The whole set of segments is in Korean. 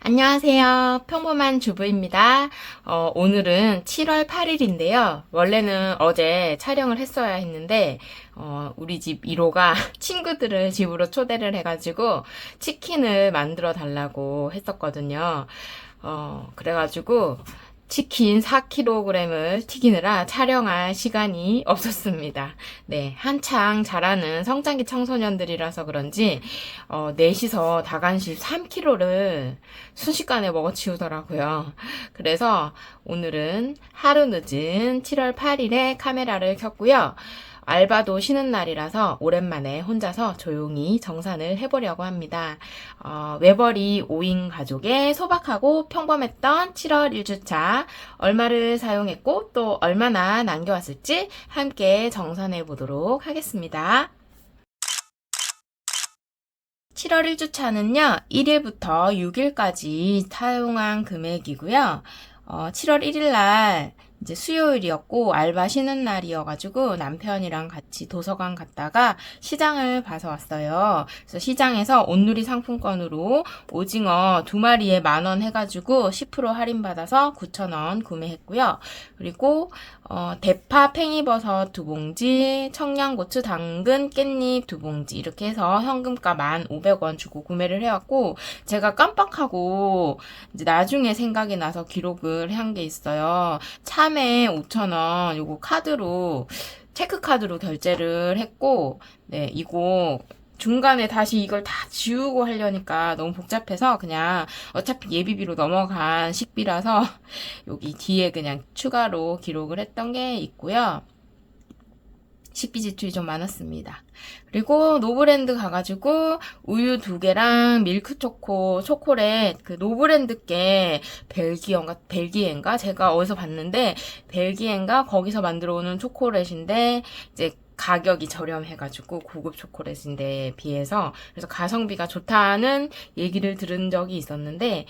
안녕하세요. 평범한 주부입니다. 오늘은 7월 8일인데요. 원래는 어제 촬영을 했어야 했는데, 우리 집 1호가 친구들을 집으로 초대를 해가지고 치킨을 만들어 달라고 했었거든요. 그래가지고 치킨 4kg을 튀기느라 촬영할 시간이 없었습니다. 네, 한창 자라는 성장기 청소년들이라서 그런지, 넷이서 닭간식 3kg를 순식간에 먹어치우더라고요. 그래서 오늘은 하루 늦은 7월 8일에 카메라를 켰고요. 알바도 쉬는 날이라서 오랜만에 혼자서 조용히 정산을 해보려고 합니다. 외벌이 5인 가족의 소박하고 평범했던 7월 1주차 얼마를 사용했고 또 얼마나 남겨왔을지 함께 정산해 보도록 하겠습니다. 7월 1주차는요, 1일부터 6일까지 사용한 금액이고요. 7월 1일 날 이제 수요일이었고 알바 쉬는 날이어가지고 남편이랑 같이 도서관 갔다가 시장을 봐서 왔어요. 그래서 시장에서 온누리 상품권으로 오징어 2마리에 10,000원 해가지고 10% 할인받아서 9,000원 구매했고요. 그리고 대파, 팽이버섯 2봉지, 청양고추, 당근, 깻잎 2봉지 이렇게 해서 현금가 1,500원 주고 구매를 해왔고, 제가 깜빡하고 이제 나중에 생각이 나서 기록을 한 게 있어요. 참외 5,000원 요거 카드로 체크카드로 결제를 했고, 네, 이거 중간에 다시 이걸 다 지우고 하려니까 너무 복잡해서 그냥 어차피 예비비로 넘어간 식비라서 여기 뒤에 그냥 추가로 기록을 했던 게 있고요. 식비 지출이 좀 많았습니다. 그리고 노브랜드 가가지고 우유 2개랑 밀크초코, 초콜릿, 그 노브랜드께 벨기엔가? 제가 어디서 봤는데, 벨기엔가 거기서 만들어 오는 초콜릿인데, 이제 가격이 저렴해가지고 고급 초콜릿인데 비해서 그래서 가성비가 좋다는 얘기를 들은 적이 있었는데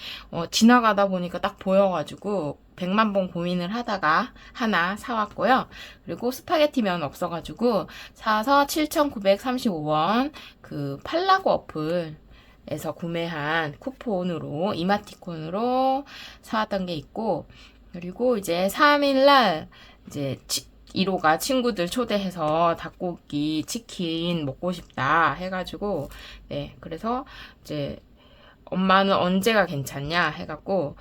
지나가다 보니까 딱 보여가지고 100만 번 고민을 하다가 하나 사왔고요. 그리고 스파게티면 없어가지고 사서 7,935원 그 팔라고 어플에서 구매한 쿠폰으로 이마티콘으로 사왔던 게 있고, 그리고 이제 3일날 이제 1호가 친구들 초대해서 닭고기, 치킨 먹고 싶다 해가지고, 네, 그래서 이제 엄마는 언제가 괜찮냐 해갖고,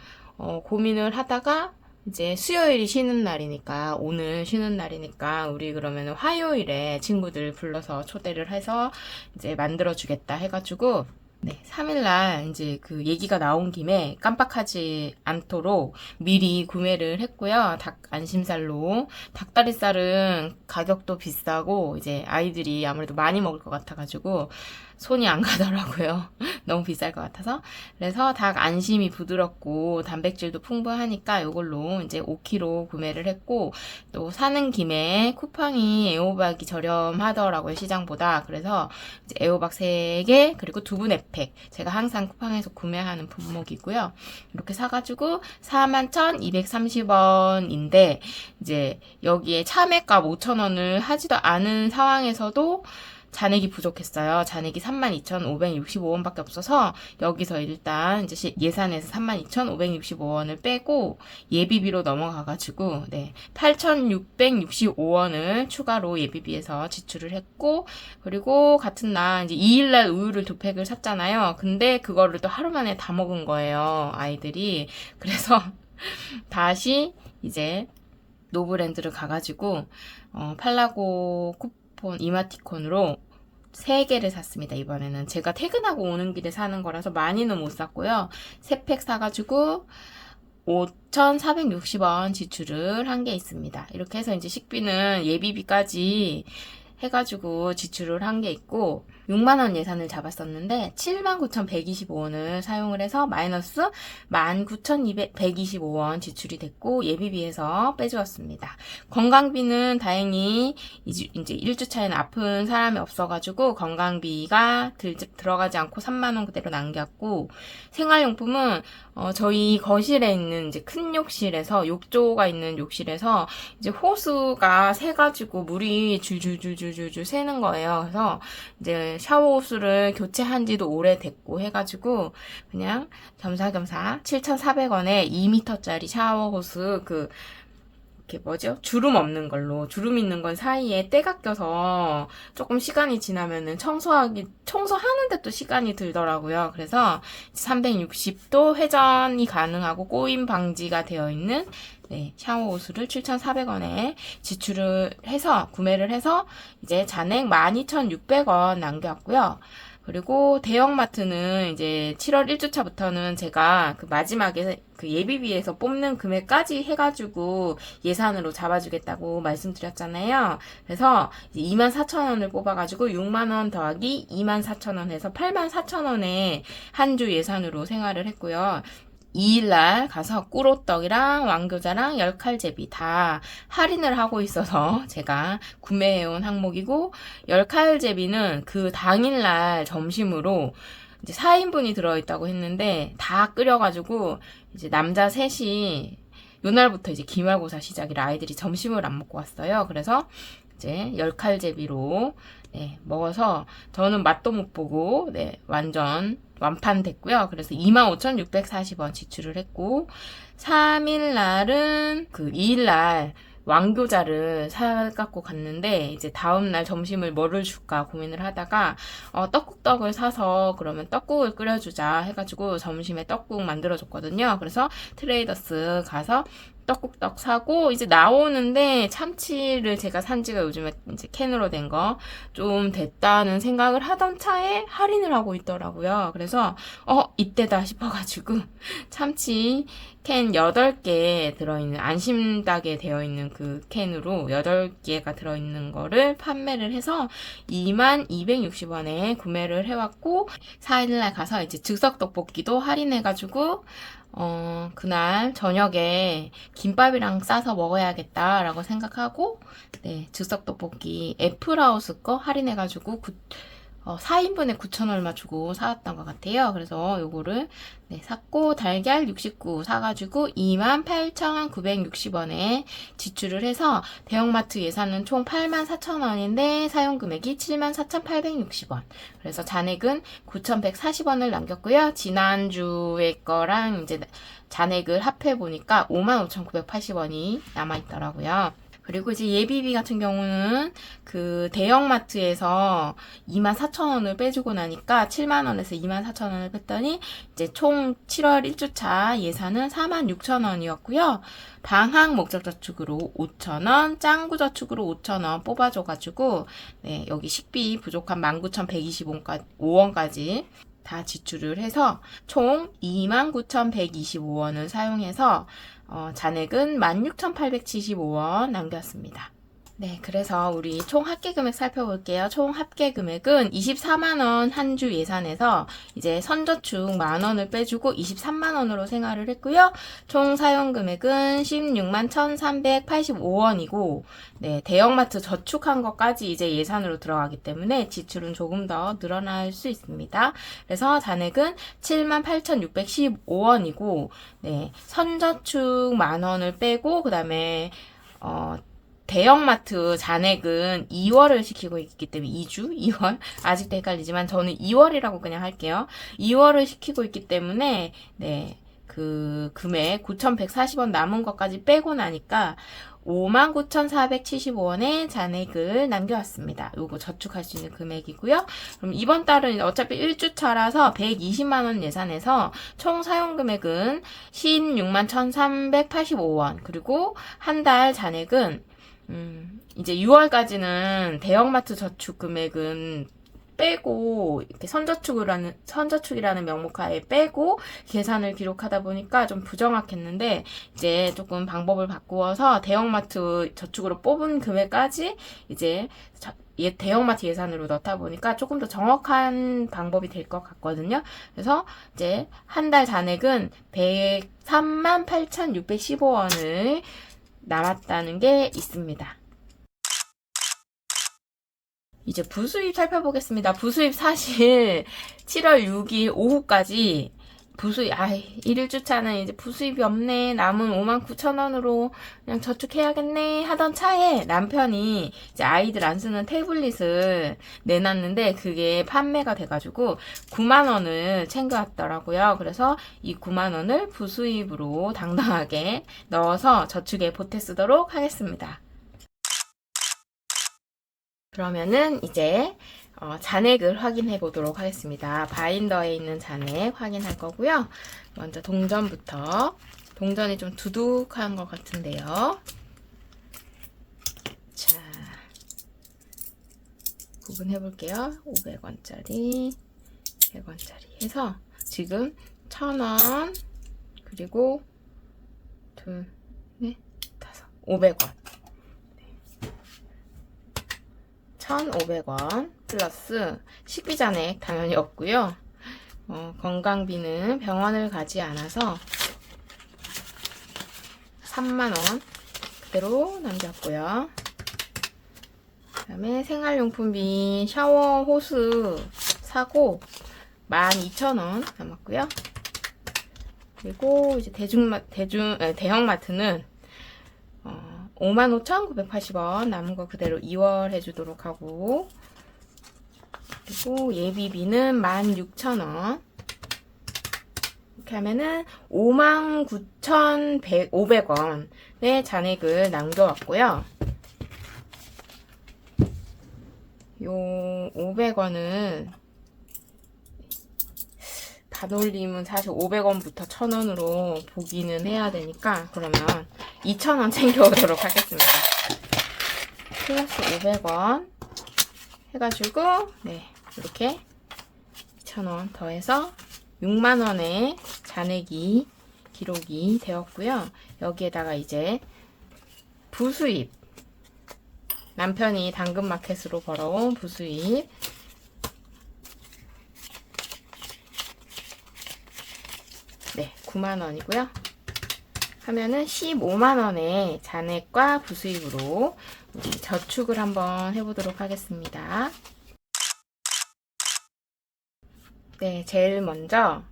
고민을 하다가 이제 수요일이 쉬는 날이니까, 오늘 쉬는 날이니까, 우리 그러면 화요일에 친구들 불러서 초대를 해서 이제 만들어주겠다 해가지고, 네, 3일날 이제 그 얘기가 나온 김에 깜빡하지 않도록 미리 구매를 했고요. 닭 안심살로. 닭다리살은 가격도 비싸고 이제 아이들이 아무래도 많이 먹을 것 같아가지고 손이 안 가더라고요. 너무 비쌀 것 같아서. 그래서 닭 안심이 부드럽고 단백질도 풍부하니까 이걸로 이제 5kg 구매를 했고, 또 사는 김에 쿠팡이 애호박이 저렴하더라고요, 시장보다. 그래서 이제 애호박 3개 그리고 두부네 팩. 제가 항상 쿠팡에서 구매하는 품목이고요. 이렇게 사가지고 41,230원인데 이제 여기에 참외값 5,000원을 하지도 않은 상황에서도 잔액이 부족했어요. 잔액이 32,565원밖에 없어서 여기서 일단 이제 예산에서 32,565원을 빼고 예비비로 넘어가가지고, 네, 8,665원을 추가로 예비비에서 지출을 했고, 그리고 같은 날 이제 2일날 우유를 2팩을 샀잖아요. 근데 그거를 또 하루 만에 다 먹은 거예요, 아이들이. 그래서 다시 이제 노브랜드를 가가지고 팔라고 쿠폰 이마티콘으로 3개를 샀습니다. 이번에는 제가 퇴근하고 오는 길에 사는 거라서 많이는 못 샀고요. 3팩 사가지고 5,460원 지출을 한 게 있습니다. 이렇게 해서 이제 식비는 예비비까지 해가지고 지출을 한 게 있고, 6만원 예산을 잡았었는데 79,125원을 사용을 해서 마이너스 19,125원 지출이 됐고 예비비에서 빼주었습니다. 건강비는 다행히 이제 1주차에는 아픈 사람이 없어가지고 건강비가 들어가지 않고 3만원 그대로 남겼고, 생활용품은 저희 거실에 있는 이제 큰 욕실에서, 욕조가 있는 욕실에서 이제 호수가 새가지고 물이 줄줄줄줄 줄줄줄줄 새는 거예요. 그래서 이제 샤워 호스를 교체한 지도 오래됐고 해가지고 그냥 겸사겸사 7,400원에 2m짜리 샤워 호스 이렇게 뭐죠? 주름 없는 걸로, 주름 있는 건 사이에 때가 껴서 조금 시간이 지나면은 청소하는데 또 시간이 들더라고요. 그래서 360도 회전이 가능하고 꼬임 방지가 되어 있는 샤워 호스를 7,400원에 구매를 해서 이제 잔액 12,600원 남겼고요. 그리고 대형마트는 이제 7월 1주차부터는 제가 그 마지막에 그 예비비에서 뽑는 금액까지 해가지고 예산으로 잡아주겠다고 말씀드렸잖아요. 그래서 24,000원을 뽑아가지고 6만원 더하기 24,000원 해서 84,000원에 한 주 예산으로 생활을 했고요. 2일날 가서 꿀호떡이랑 왕교자랑 열칼제비 다 할인을 하고 있어서 제가 구매해온 항목이고, 열칼제비는 그 당일날 점심으로 이제 4인분이 들어있다고 했는데 다 끓여가지고 이제 남자 셋이 요날부터 이제 기말고사 시작이라 아이들이 점심을 안 먹고 왔어요. 그래서 이제 열칼제비로 먹어서 저는 맛도 못 보고 완전 완판됐고요. 그래서 25,640원 지출을 했고, 3일날은 2일날 왕교자를 사갖고 갔는데 이제 다음날 점심을 뭐를 줄까 고민을 하다가 떡국떡을 사서 그러면 떡국을 끓여주자 해가지고 점심에 떡국 만들어줬거든요. 그래서 트레이더스 가서 떡국떡 사고 이제 나오는데 참치를 제가 산 지가 요즘에 이제 캔으로 된 거 좀 됐다는 생각을 하던 차에 할인을 하고 있더라고요. 그래서 이때다 싶어가지고 참치 캔 8개 들어있는 안심닭에 되어 있는 그 캔으로 8개가 들어있는 거를 판매를 해서 22,260원에 구매를 해왔고, 4일날 가서 이제 즉석떡볶이도 할인해가지고 그날 저녁에 김밥이랑 싸서 먹어야겠다라고 생각하고, 즉석떡볶이 애플하우스 거 할인해가지고 4인분에 9,000 얼마 주고 사왔던 것 같아요. 그래서 요거를 샀고, 달걀 69 사가지고 28,960원에 지출을 해서 대형마트 예산은 총 84,000원인데 사용금액이 74,860원. 그래서 잔액은 9,140원을 남겼고요. 지난주에 거랑 이제 잔액을 합해보니까 55,980원이 남아있더라고요. 그리고 이제 예비비 같은 경우는 그 대형마트에서 24,000원을 빼주고 나니까 7만원에서 24,000원을 뺐더니 이제 총 7월 1주차 예산은 46,000원이었고요. 방학 목적저축으로 5,000원, 짱구저축으로 5,000원 뽑아줘가지고 여기 식비 부족한 19,125원까지 다 지출을 해서 총 29,125원을 사용해서 잔액은 16,875원 남겼습니다. 그래서 우리 총 합계금액 살펴볼게요. 총 합계금액은 24만원 한 주 예산에서 이제 선저축 만원을 빼주고 23만원으로 생활을 했고요. 총 사용금액은 161,385원이고, 대형마트 저축한 것까지 이제 예산으로 들어가기 때문에 지출은 조금 더 늘어날 수 있습니다. 그래서 잔액은 78,615원이고, 선저축 만원을 빼고, 그 다음에, 대형마트 잔액은 2월을 시키고 있기 때문에 2월? 아직도 헷갈리지만 저는 2월이라고 그냥 할게요. 2월을 시키고 있기 때문에 그 금액 9,140원 남은 것까지 빼고 나니까 59,475원의 잔액을 남겨왔습니다. 요거 저축할 수 있는 금액이고요. 그럼 이번 달은 어차피 1주차라서 120만원 예산에서 총 사용금액은 161,385원, 그리고 한 달 잔액은 이제 6월까지는 대형마트 저축 금액은 빼고, 이렇게 선저축이라는 명목하에 빼고 계산을 기록하다 보니까 좀 부정확했는데, 이제 조금 방법을 바꾸어서 대형마트 저축으로 뽑은 금액까지 이제 대형마트 예산으로 넣다 보니까 조금 더 정확한 방법이 될 것 같거든요. 그래서 이제 한 달 잔액은 138,615원을 남았다는 게 있습니다. 이제 부수입 살펴보겠습니다. 부수입 사실 7월 6일 오후까지 부수입, 일일 주차는 이제 부수입이 없네. 남은 59,000원으로 그냥 저축해야겠네. 하던 차에 남편이 이제 아이들 안 쓰는 태블릿을 내놨는데 그게 판매가 돼가지고 9만원을 챙겨왔더라고요. 그래서 이 9만원을 부수입으로 당당하게 넣어서 저축에 보태 쓰도록 하겠습니다. 그러면은 이제 잔액을 확인해 보도록 하겠습니다. 바인더에 있는 잔액 확인할 거고요. 먼저 동전부터. 동전이 좀 두둑한 것 같은데요. 자, 구분해 볼게요. 500원짜리, 100원짜리 해서 지금 1,000원, 그리고 둘, 넷, 다섯, 500원. 1,500원 플러스 식비 잔액 당연히 없고요. 건강비는 병원을 가지 않아서 3만원 그대로 남겼고요. 그 다음에 생활용품비 샤워 호스 사고 12,000원 남았고요. 그리고 이제 대형마트는 55,980원 남은 거 그대로 2월 해주도록 하고, 그리고 예비비는 16,000원. 이렇게 하면은 59,500원의 잔액을 남겨왔고요. 요 500원은 다돌림은 사실 500원부터 1,000원으로 보기는 해야 되니까 그러면 2,000원 챙겨오도록 하겠습니다. 플러스 500원 해가지고 네 이렇게 2,000원 더해서 6만원의 잔액이 기록이 되었고요. 여기에다가 이제 부수입, 남편이 당근마켓으로 벌어온 부수입 네, 9만원이고요. 하면은 15만원의 잔액과 부수입으로 우리 저축을 한번 해보도록 하겠습니다. 네, 제일 먼저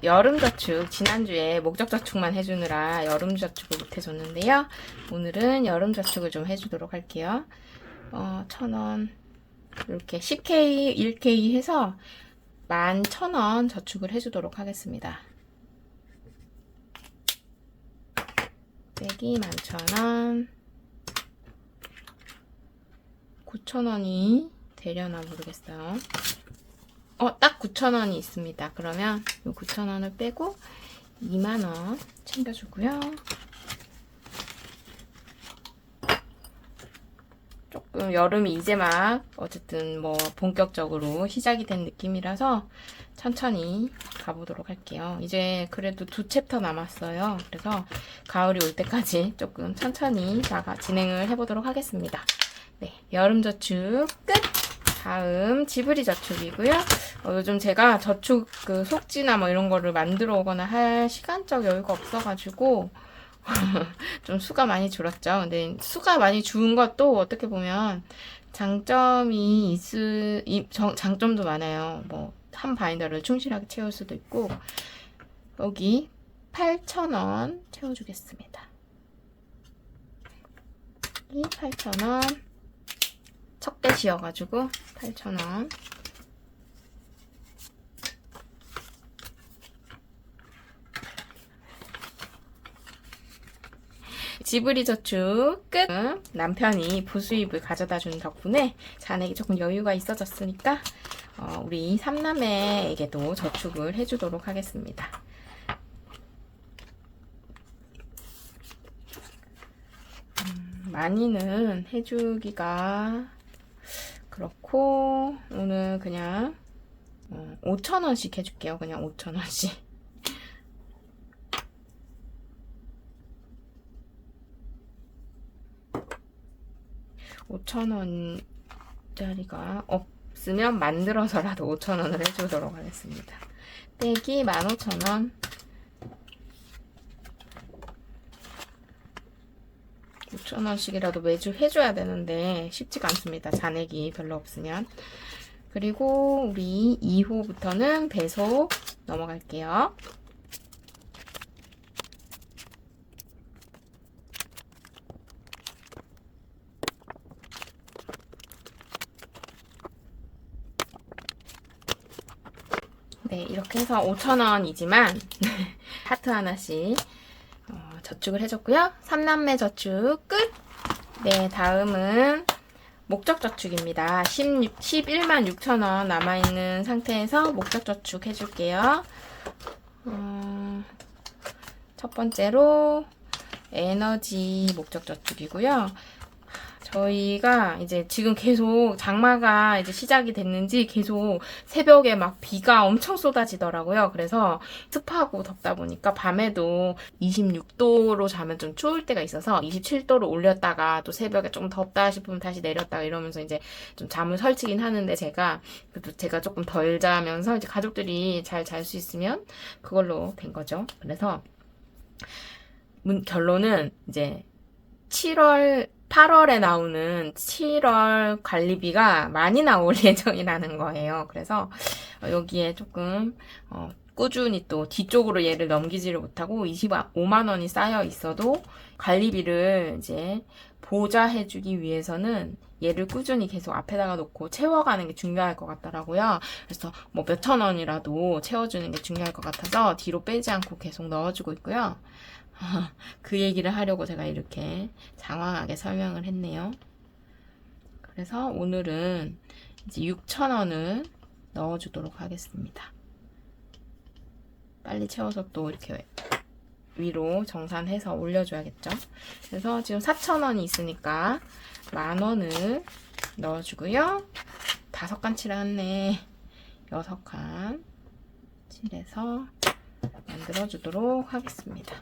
여름저축, 지난주에 목적저축만 해주느라 여름저축을 못해줬는데요. 오늘은 여름저축을 좀 해주도록 할게요. 1,000원 이렇게 10K, 1K 해서 11,000원 저축을 해주도록 하겠습니다. 빼기 11,000원 9,000원이 되려나 모르겠어요. 딱 9,000원이 있습니다. 그러면 이 9,000원을 빼고 2만원 챙겨주고요. 조금 여름이 이제 막 어쨌든 뭐 본격적으로 시작이 된 느낌이라서 천천히 가보도록 할게요. 이제 그래도 2챕터 남았어요. 그래서 가을이 올 때까지 조금 천천히 진행을 해보도록 하겠습니다. 네, 여름저축 끝! 다음 지브리 저축이고요. 요즘 제가 저축 속지나 뭐 이런 거를 만들어 오거나 할 시간적 여유가 없어가지고 좀 수가 많이 줄었죠. 근데 수가 많이 줄은 것도 어떻게 보면 장점이 장점도 많아요. 뭐 한 바인더를 충실하게 채울 수도 있고. 여기 8,000원 채워주겠습니다. 이 8,000원 척대시여가지고 8,000원 지브리 저축 끝! 남편이 부수입을 가져다 준 덕분에 잔액이 조금 여유가 있어졌으니까 우리 삼남매에게도 저축을 해주도록 하겠습니다. 많이는 해주기가 그렇고 오늘 그냥 5,000원씩 해줄게요. 그냥 5,000원씩. 5,000원짜리가 없으면 만들어서라도 5,000원을 해주도록 하겠습니다. 빼기 15,000원 5,000원씩이라도 매주 해줘야 되는데 쉽지가 않습니다. 잔액이 별로 없으면. 그리고 우리 2호부터는 배속 넘어갈게요. 네, 이렇게 해서 5,000원이지만 하트 하나씩 저축을 해줬고요. 3남매 저축 끝! 네, 다음은 목적 저축입니다. 11만 6천원 남아있는 상태에서 목적 저축 해줄게요. 첫 번째로 에너지 목적 저축이고요. 저희가 이제 지금 계속 장마가 이제 시작이 됐는지 계속 새벽에 막 비가 엄청 쏟아지더라고요. 그래서 습하고 덥다 보니까 밤에도 26도로 자면 좀 추울 때가 있어서 27도로 올렸다가 또 새벽에 좀 덥다 싶으면 다시 내렸다가 이러면서 이제 좀 잠을 설치긴 하는데 그래도 제가 조금 덜 자면서 이제 가족들이 잘 잘 수 있으면 그걸로 된 거죠. 그래서 결론은 이제 8월에 나오는 7월 관리비가 많이 나올 예정이라는 거예요. 그래서 여기에 조금 꾸준히 또 뒤쪽으로 얘를 넘기지를 못하고 25만 원이 쌓여 있어도 관리비를 이제 보좌해주기 위해서는 얘를 꾸준히 계속 앞에다가 놓고 채워가는 게 중요할 것 같더라고요. 그래서 뭐 몇천 원이라도 채워주는 게 중요할 것 같아서 뒤로 빼지 않고 계속 넣어주고 있고요. 그 얘기를 하려고 제가 이렇게 장황하게 설명을 했네요. 그래서 오늘은 이제 6,000원을 넣어주도록 하겠습니다. 빨리 채워서 또 이렇게 위로 정산해서 올려줘야겠죠. 그래서 지금 4,000원이 있으니까 10,000원을 넣어주고요. 5칸 칠해왔네. 6칸 칠해서 만들어주도록 하겠습니다.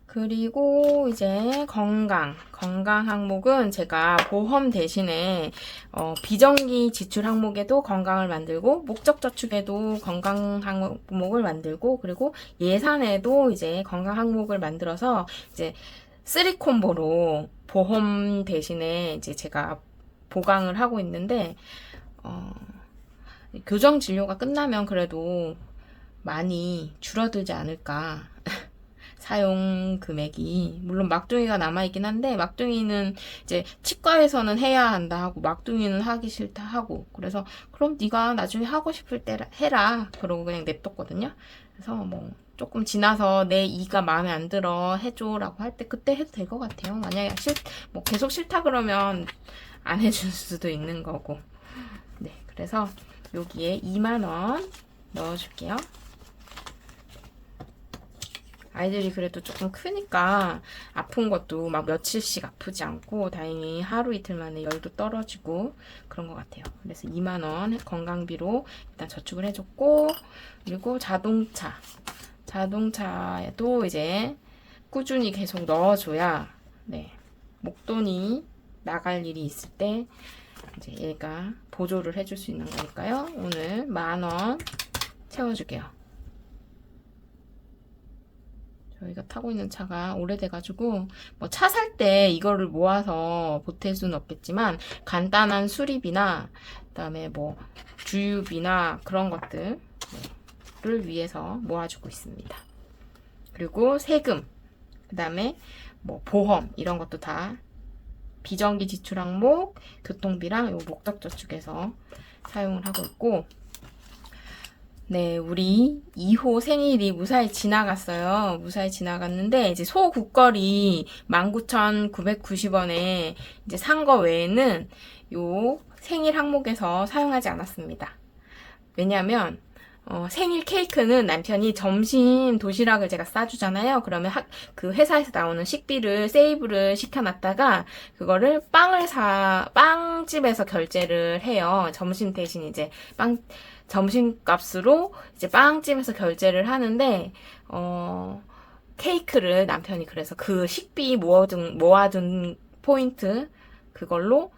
그리고 이제 건강 항목은 제가 보험 대신에 비정기 지출 항목에도 건강을 만들고 목적 저축에도 건강 항목을 만들고 그리고 예산에도 이제 건강 항목을 만들어서 이제 3콤보로 보험 대신에 이제 제가 보강을 하고 있는데 교정 진료가 끝나면 그래도 많이 줄어들지 않을까. 사용 금액이 물론 막둥이가 남아있긴 한데 막둥이는 이제 치과에서는 해야 한다 하고 막둥이는 하기 싫다 하고 그래서 그럼 네가 나중에 하고 싶을 때 해라 그러고 그냥 냅뒀거든요. 그래서 뭐 조금 지나서 내 이가 마음에 안 들어 해줘라고 할 때 그때 해도 될 것 같아요. 만약에 뭐 계속 싫다 그러면 안 해줄 수도 있는 거고. 네, 그래서 여기에 2만 원 넣어줄게요. 아이들이 그래도 조금 크니까 아픈 것도 막 며칠씩 아프지 않고 다행히 하루 이틀 만에 열도 떨어지고 그런 것 같아요. 그래서 2만 원 건강비로 일단 저축을 해줬고 그리고 자동차에도 이제 꾸준히 계속 넣어줘야 네, 목돈이 나갈 일이 있을 때 이제 얘가 보조를 해줄 수 있는 거니까요. 오늘 10,000원 채워줄게요. 저희가 타고 있는 차가 오래돼가지고 뭐 차 살 때 이거를 모아서 보탤 수는 없겠지만 간단한 수리비나 그다음에 뭐 주유비나 그런 것들을 위해서 모아주고 있습니다. 그리고 세금, 그다음에 뭐 보험 이런 것도 다 비정기 지출 항목, 교통비랑 요 목적저축에서 사용을 하고 있고 네, 우리 2호 생일이 무사히 지나갔어요. 무사히 지나갔는데, 이제 소국거리 19,990원에 이제 산 거 외에는 요 생일 항목에서 사용하지 않았습니다. 왜냐면, 생일 케이크는 남편이 점심 도시락을 제가 싸주잖아요. 그러면 그 회사에서 나오는 식비를 세이브를 시켜놨다가 그거를 빵집에서 결제를 해요. 점심 대신 이제 점심값으로 이제 빵집에서 결제를 하는데 케이크를 남편이 그래서 그 식비 모아둔 포인트 그걸로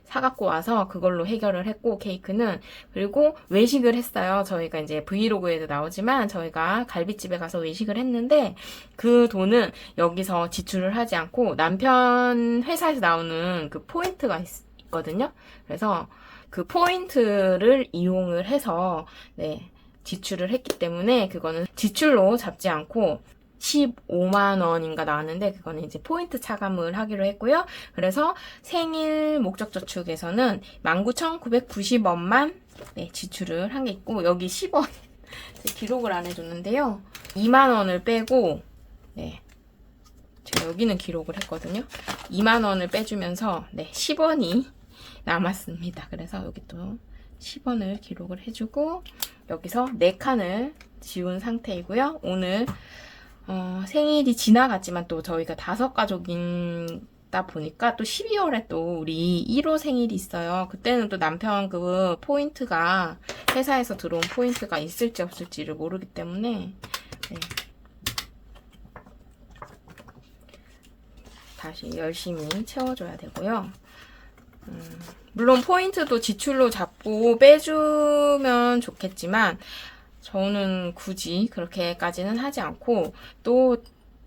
사갖고 와서 그걸로 해결을 했고, 케이크는. 그리고 외식을 했어요. 저희가 이제 브이로그에도 나오지만 저희가 갈비집에 가서 외식을 했는데 그 돈은 여기서 지출을 하지 않고 남편 회사에서 나오는 그 포인트가 있거든요. 그래서 그 포인트를 이용을 해서 네, 지출을 했기 때문에 그거는 지출로 잡지 않고 15만 원인가 나왔는데 그거는 이제 포인트 차감을 하기로 했고요. 그래서 생일 목적저축에서는 19,990원만 네, 지출을 한 게 있고 여기 10원 기록을 안 해줬는데요. 2만 원을 빼고 네, 제가 여기는 기록을 했거든요. 2만 원을 빼주면서 네, 10원이 남았습니다. 그래서 여기 또 10원을 기록을 해주고 여기서 4칸을 지운 상태이고요. 오늘 생일이 지나갔지만 또 저희가 5가족이다 보니까 또 12월에 또 우리 1호 생일이 있어요. 그때는 또 남편 그 포인트가 회사에서 들어온 포인트가 있을지 없을지를 모르기 때문에 네. 다시 열심히 채워줘야 되고요. 물론 포인트도 지출로 잡고 빼주면 좋겠지만 저는 굳이 그렇게까지는 하지 않고 또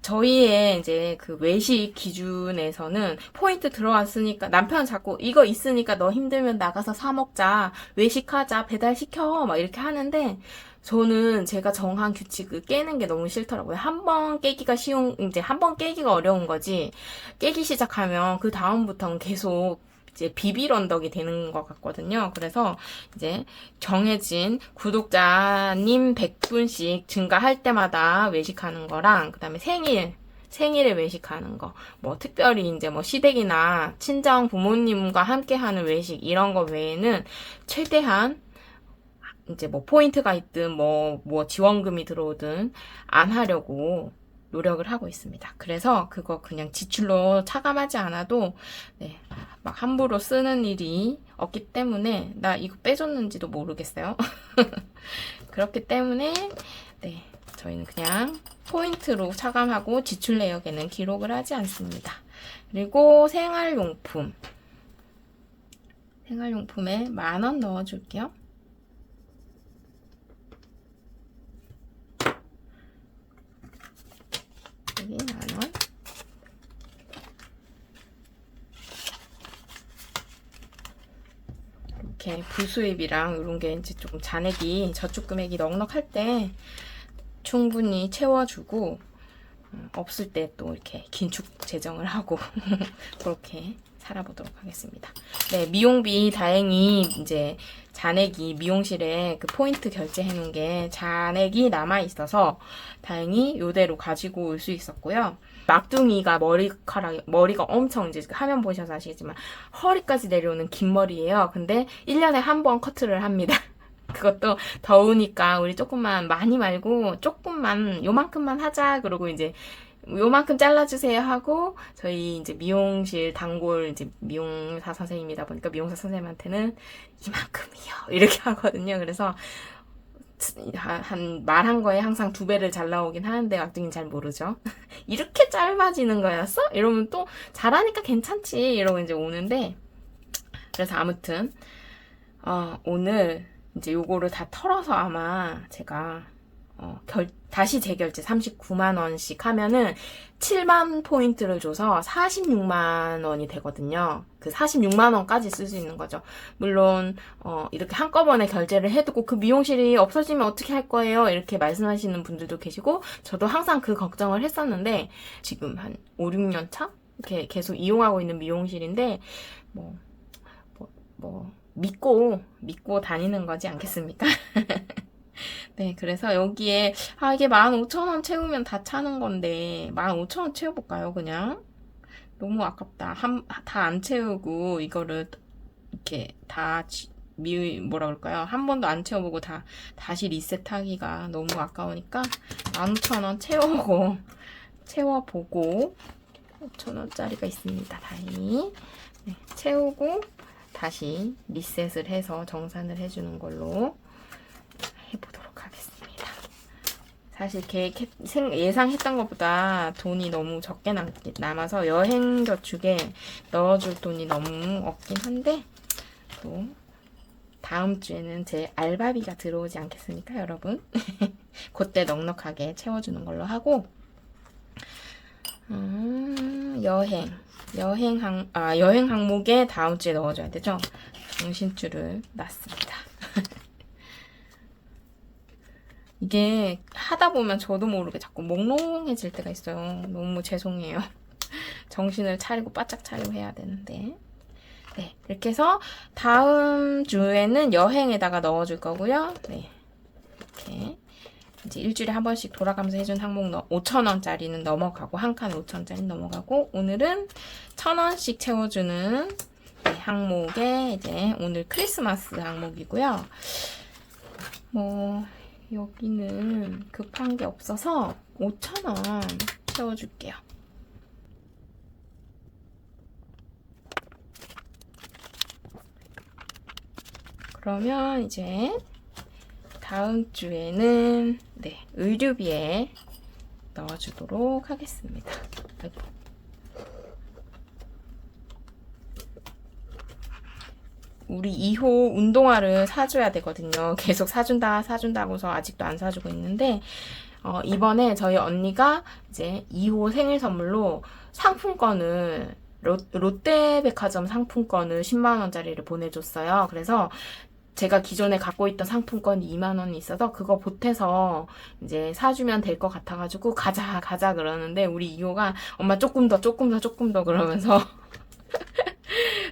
저희의 이제 그 외식 기준에서는 포인트 들어왔으니까 남편 자꾸 이거 있으니까 너 힘들면 나가서 사 먹자, 외식하자, 배달시켜 막 이렇게 하는데 저는 제가 정한 규칙을 깨는 게 너무 싫더라고요. 한 번 깨기가 이제 한 번 깨기가 어려운 거지 깨기 시작하면 그 다음부터는 계속 이제 비빌 언덕이 되는 것 같거든요. 그래서 이제 정해진 구독자님 100분씩 증가할 때마다 외식하는 거랑 그다음에 생일에 외식하는 거, 뭐 특별히 이제 뭐 시댁이나 친정 부모님과 함께 하는 외식 이런 거 외에는 최대한 이제 뭐 포인트가 있든 뭐 지원금이 들어오든 안 하려고 노력을 하고 있습니다. 그래서 그거 그냥 지출로 차감하지 않아도 네, 막 함부로 쓰는 일이 없기 때문에 나 이거 빼줬는지도 모르겠어요. 그렇기 때문에 네, 저희는 그냥 포인트로 차감하고 지출 내역에는 기록을 하지 않습니다. 그리고 생활용품에 10,000원 넣어줄게요. 여기 10,000원. 이렇게 부수입이랑 이런 게 이제 조금 잔액이 저축 금액이 넉넉할 때 충분히 채워주고 없을 때 또 이렇게 긴축 재정을 하고 그렇게 살아보도록 하겠습니다. 네, 미용비 다행히 이제 잔액이 미용실에 그 포인트 결제해 놓은 게 잔액이 남아 있어서 다행히 이대로 가지고 올 수 있었고요. 막둥이가 머리가 엄청 이제 화면 보셔서 아시겠지만 허리까지 내려오는 긴 머리예요. 근데 1년에 한 번 커트를 합니다. 그것도 더우니까 우리 조금만 많이 말고 조금만 요만큼만 하자 그러고 이제 요만큼 잘라주세요 하고 저희 이제 미용실 단골 이제 미용사 선생님이다 보니까 미용사 선생님한테는 이만큼이요 이렇게 하거든요. 그래서 말한 거에 항상 2배를 잘 나오긴 하는데 막둥이는 잘 모르죠. 이렇게 짧아지는 거였어? 이러면 또 잘하니까 괜찮지 이러고 이제 오는데 그래서 아무튼 오늘 이제 요거를 다 털어서 아마 제가 다시 재결제 39만 원씩 하면은 7만 포인트를 줘서 46만 원이 되거든요. 그 46만 원까지 쓸 수 있는 거죠. 물론 이렇게 한꺼번에 결제를 해두고 그 미용실이 없어지면 어떻게 할 거예요? 이렇게 말씀하시는 분들도 계시고 저도 항상 그 걱정을 했었는데 지금 한 5, 6년 차? 이렇게 계속 이용하고 있는 미용실인데 믿고 다니는 거지 않겠습니까? 네, 그래서 여기에 이게 15,000원 채우면 다 차는 건데 15,000원 채워볼까요? 그냥 너무 아깝다. 다 안 채우고 이거를 이렇게 다 뭐라 그럴까요? 한 번도 안 채워보고 다시 리셋하기가 너무 아까우니까 15,000원 채워보고 5,000원짜리가 있습니다. 다행히 네, 채우고 다시 리셋을 해서 정산을 해주는 걸로 해보도록 하겠습니다. 사실 예상했던 것보다 돈이 너무 적게 남아서 여행 저축에 넣어줄 돈이 너무 없긴 한데, 또 다음 주에는 제 알바비가 들어오지 않겠습니까, 여러분? 그때 넉넉하게 채워주는 걸로 하고, 여행 항목에 다음 주에 넣어줘야 되죠? 정신줄을 놨습니다. 이게 하다 보면 저도 모르게 자꾸 몽롱해질 때가 있어요. 너무 죄송해요. 정신을 차리고 바짝 차리고 해야 되는데. 네, 이렇게 해서 다음 주에는 여행에다가 넣어줄 거고요. 네, 이렇게 이제 일주일에 한 번씩 돌아가면서 해준 항목 5,000원짜리는 넘어가고, 한 칸에 5,000원짜리 넘어가고, 오늘은 1,000원씩 채워주는 네, 항목에 이제 오늘 크리스마스 항목이고요. 여기는 급한 게 없어서 5,000원 채워줄게요. 그러면 이제 다음 주에는 네, 의류비에 넣어주도록 하겠습니다. 아이고. 우리 2호 운동화를 사줘야 되거든요. 계속 사준다고서 아직도 안 사주고 있는데, 이번에 저희 언니가 이제 2호 생일 선물로 상품권을, 롯데백화점 상품권을 10만원짜리를 보내줬어요. 그래서 제가 기존에 갖고 있던 상품권이 2만원이 있어서 그거 보태서 이제 사주면 될 것 같아가지고 가자 그러는데, 우리 2호가 엄마 조금 더 그러면서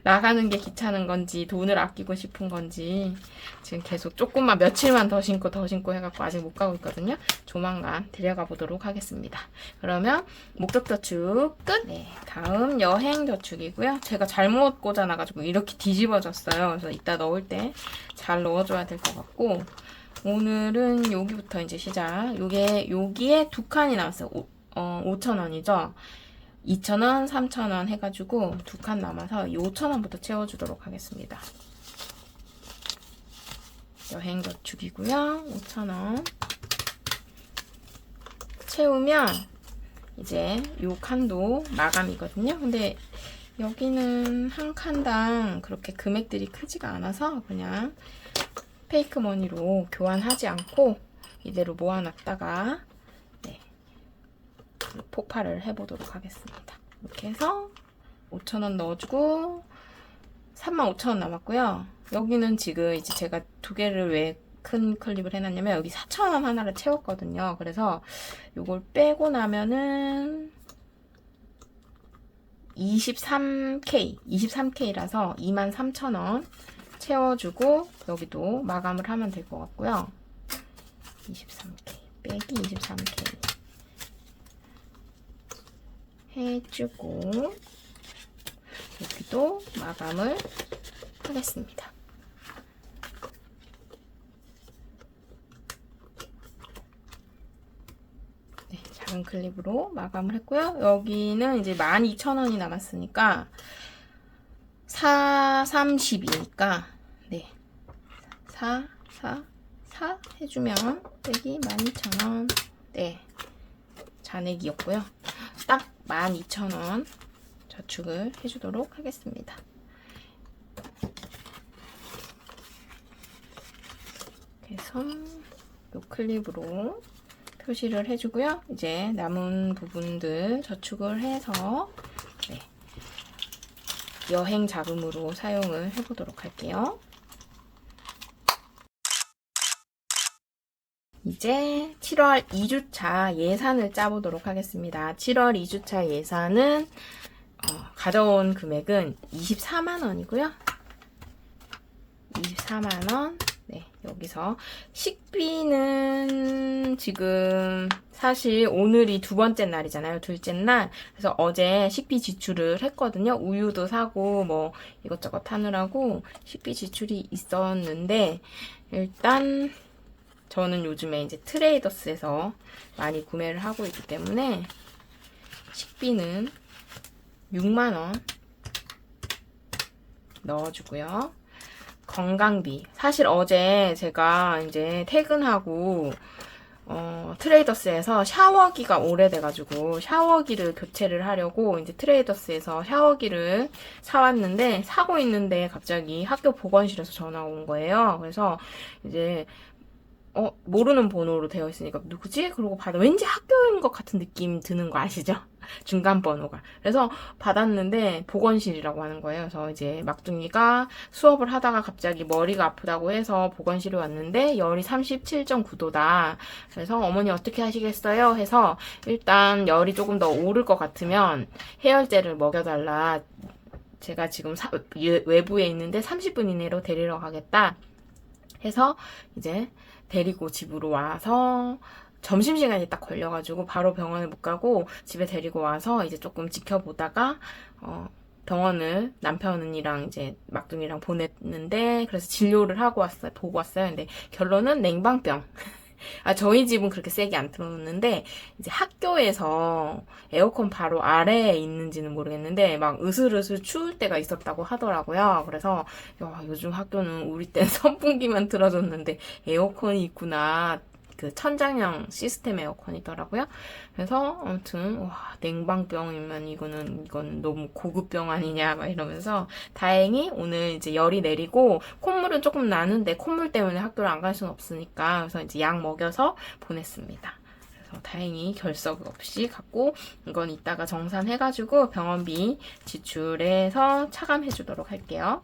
나가는 게 귀찮은 건지 돈을 아끼고 싶은 건지 지금 계속 조금만 며칠만 더 신고 해갖고 아직 못 가고 있거든요. 조만간 데려가 보도록 하겠습니다. 그러면 목적 저축 끝! 네, 다음 여행 저축이고요. 제가 잘못 꽂아놔가지고 이렇게 뒤집어졌어요. 그래서 이따 넣을 때 잘 넣어줘야 될 것 같고, 오늘은 여기부터 이제 시작. 여기에 두 칸이 나왔어요. 5,000원이죠. 2,000원, 3,000원 해가지고 두 칸 남아서 5,000원부터 채워주도록 하겠습니다. 여행 저축이고요. 5,000원 채우면 이제 요 칸도 마감이거든요. 근데 여기는 한 칸당 그렇게 금액들이 크지가 않아서 그냥 페이크 머니로 교환하지 않고 이대로 모아놨다가 폭발을 해보도록 하겠습니다. 이렇게 해서 5,000원 넣어주고 35,000원 남았고요. 여기는 지금 이제 제가 두 개를 왜 큰 클립을 해놨냐면 여기 4,000원 하나를 채웠거든요. 그래서 요걸 빼고 나면은 23K라서 23,000원 채워주고 여기도 마감을 하면 될 것 같고요. 23K 빼기 23K 해주고 여기도 마감을 하겠습니다. 네, 작은 클립으로 마감을 했고요. 여기는 이제 12,000원이 남았으니까 4,30이니까 네, 4 해주면 빼기 12,000원 네, 잔액이었고요. 딱 12,000원 저축을 해주도록 하겠습니다. 그래서 이 클립으로 표시를 해주고요. 이제 남은 부분들 저축을 해서 네, 여행 자금으로 사용을 해보도록 할게요. 이제 7월 2주차 예산을 짜보도록 하겠습니다. 7월 2주차 예산은 가져온 금액은 24만원이고요. 24만원. 네, 여기서 식비는 지금 사실 오늘이 두 번째 날이잖아요. 둘째 날. 그래서 어제 식비 지출을 했거든요. 우유도 사고 뭐 이것저것 하느라고 식비 지출이 있었는데, 일단 저는 요즘에 이제 트레이더스에서 많이 구매를 하고 있기 때문에 식비는 6만원 넣어주고요. 건강비. 사실 어제 제가 이제 퇴근하고 트레이더스에서 샤워기가 오래돼가지고 샤워기를 교체를 하려고 이제 트레이더스에서 샤워기를 사왔는데 사고 있는데 갑자기 학교 보건실에서 전화가 온 거예요. 그래서 이제 모르는 번호로 되어 있으니까 누구지? 그러고 받아. 왠지 학교인 것 같은 느낌 드는 거 아시죠? 중간 번호가. 그래서 받았는데 보건실이라고 하는 거예요. 그래서 이제 막둥이가 수업을 하다가 갑자기 머리가 아프다고 해서 보건실에 왔는데 열이 37.9도다. 그래서 어머니 어떻게 하시겠어요? 해서 일단 열이 조금 더 오를 것 같으면 해열제를 먹여달라. 제가 지금 외부에 있는데 30분 이내로 데리러 가겠다. 해서 이제 데리고 집으로 와서 점심시간이 딱 걸려가지고 바로 병원에 못 가고 집에 데리고 와서 이제 조금 지켜보다가 병원을 남편이랑 이제 막둥이랑 보냈는데 그래서 진료를 하고 왔어요. 보고 왔어요. 근데 결론은 냉방병. 저희 집은 그렇게 세게 안 틀어놓는데 이제 학교에서 에어컨 바로 아래에 있는지는 모르겠는데 막 으슬으슬 추울 때가 있었다고 하더라고요. 그래서 요즘 학교는 우리 땐 선풍기만 틀어줬는데 에어컨이 있구나. 그 천장형 시스템 에어컨이더라고요. 그래서 아무튼 냉방병이면 이건 너무 고급병 아니냐 막 이러면서 다행히 오늘 이제 열이 내리고 콧물은 조금 나는데 콧물 때문에 학교를 안 갈 수는 없으니까 그래서 이제 약 먹여서 보냈습니다. 그래서 다행히 결석 없이 갔고 이건 이따가 정산해가지고 병원비 지출해서 차감해주도록 할게요.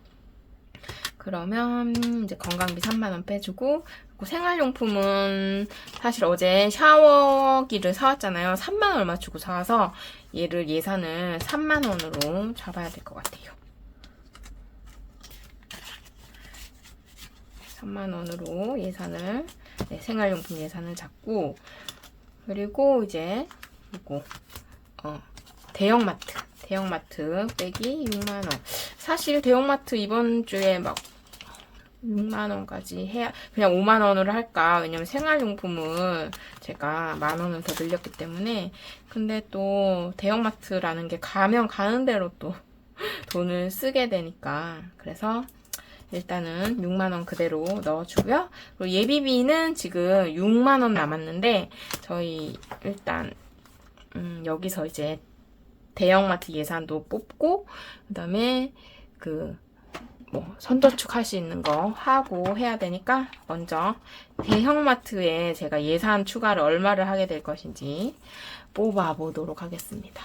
그러면 이제 건강비 3만원 빼주고 그리고 생활용품은 사실 어제 샤워기를 사왔잖아요. 3만원 얼마 주고 사와서 얘를 예산을 3만원으로 잡아야 될 것 같아요. 3만원으로 예산을 생활용품 예산을 잡고 그리고 이제 이거 대형마트 빼기 6만원. 사실 대형마트 이번 주에 막 6만원까지 해야, 그냥 5만원으로 할까. 왜냐면 생활용품을 제가 만원을 더 늘렸기 때문에. 근데 또 대형마트라는 게 가면 가는 대로 또 돈을 쓰게 되니까. 그래서 일단은 6만원 그대로 넣어주고요. 그리고 예비비는 지금 6만원 남았는데, 저희 일단, 여기서 이제 대형마트 예산도 뽑고, 그 다음에 선저축 할 수 있는 거 하고 해야 되니까 먼저 대형마트에 제가 예산 추가를 얼마를 하게 될 것인지 뽑아보도록 하겠습니다.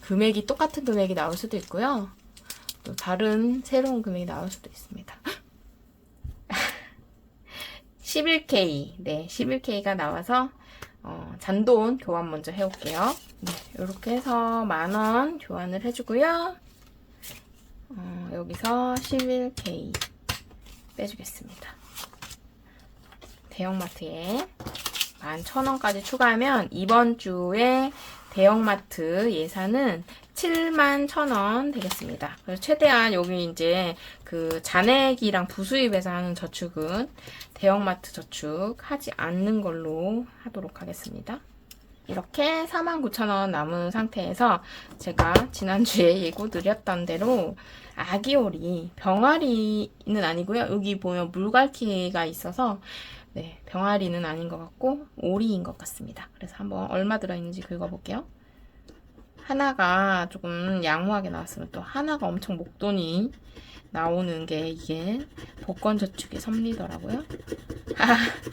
금액이 똑같은 금액이 나올 수도 있고요. 또 다른 새로운 금액이 나올 수도 있습니다. 11K, 11K가 나와서 잔돈 교환 먼저 해올게요. 이렇게 해서 만원 교환을 해주고요. 여기서 11K 빼주겠습니다. 대형마트에 11,000원까지 추가하면 이번 주에 대형마트 예산은 71,000원 되겠습니다. 그래서 최대한 여기 이제 그 잔액이랑 부수입에서 하는 저축은 대형마트 저축 하지 않는 걸로 하도록 하겠습니다. 이렇게 49,000원 남은 상태에서 제가 지난주에 예고 드렸던 대로 아기오리, 병아리는 아니고요. 여기 보면 물갈퀴가 있어서 병아리는 아닌 것 같고 오리인 것 같습니다. 그래서 한번 얼마 들어있는지 긁어볼게요. 하나가 조금 양호하게 나왔으면 또 하나가 엄청 목돈이 나오는 게 이게 복권저축의 섭리더라고요.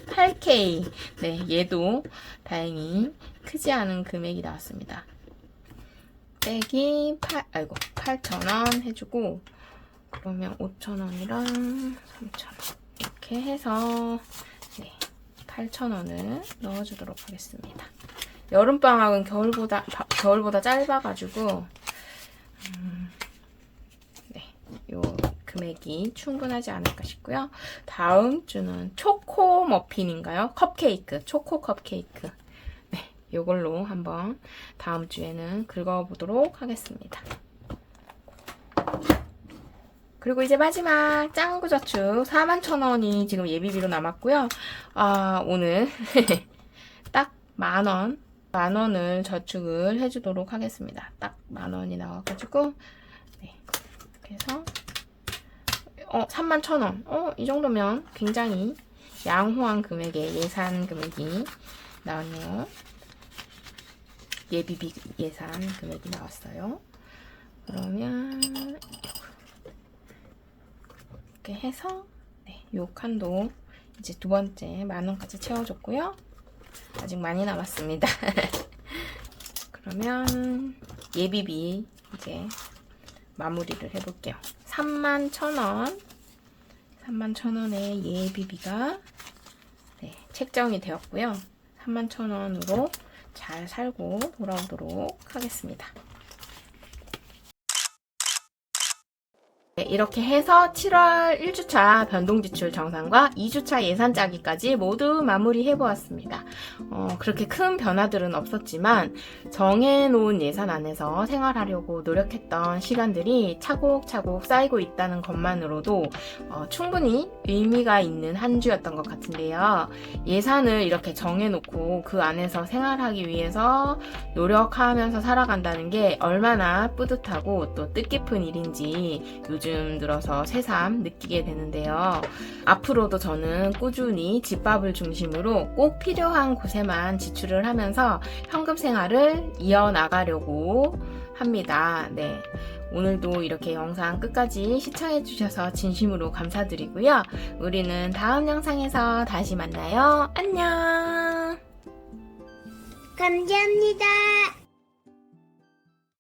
8K. 얘도 다행히 크지 않은 금액이 나왔습니다. 빼기 8,000원 해주고 그러면 5,000원이랑 3,000원 이렇게 해서 8,000원을 넣어주도록 하겠습니다. 여름방학은 겨울보다 짧아가지고 요 금액이 충분하지 않을까 싶고요. 다음 주는 초코 머핀인가요? 컵케이크, 초코 컵케이크. 요걸로 한번 다음 주에는 긁어보도록 하겠습니다. 그리고 이제 마지막 짱구저축 41,000원이 지금 예비비로 남았고요. 오늘 딱 만원을 저축을 해주도록 하겠습니다. 딱 만원이 나와가지고 이렇게 해서 31,000원. 이 정도면 굉장히 양호한 금액의 예산 금액이 나왔네요. 예비비 예산 금액이 나왔어요. 그러면 이렇게 해서 네, 요 칸도 이제 두 번째 10,000원까지 채워줬고요. 아직 많이 남았습니다. 그러면 예비비 이제 마무리를 해볼게요. 31,000원 31,000원의 예비비가 네, 책정이 되었고요. 31,000원으로 잘 살고 돌아오도록 하겠습니다. 네, 이렇게 해서 7월 1주차 변동지출 정산과 2주차 예산 짜기까지 모두 마무리해 보았습니다. 그렇게 큰 변화들은 없었지만 정해놓은 예산 안에서 생활하려고 노력했던 시간들이 차곡차곡 쌓이고 있다는 것만으로도 충분히 의미가 있는 한 주였던 것 같은데요. 예산을 이렇게 정해놓고 그 안에서 생활하기 위해서 노력하면서 살아간다는 게 얼마나 뿌듯하고 또 뜻깊은 일인지 요즘 들어서 새삼 느끼게 되는데요. 앞으로도 저는 꾸준히 집밥을 중심으로 꼭 필요한 곳에만 지출을 하면서 현금 생활을 이어나가려고 합니다. 네. 오늘도 이렇게 영상 끝까지 시청해주셔서 진심으로 감사드리고요. 우리는 다음 영상에서 다시 만나요. 안녕! 감사합니다.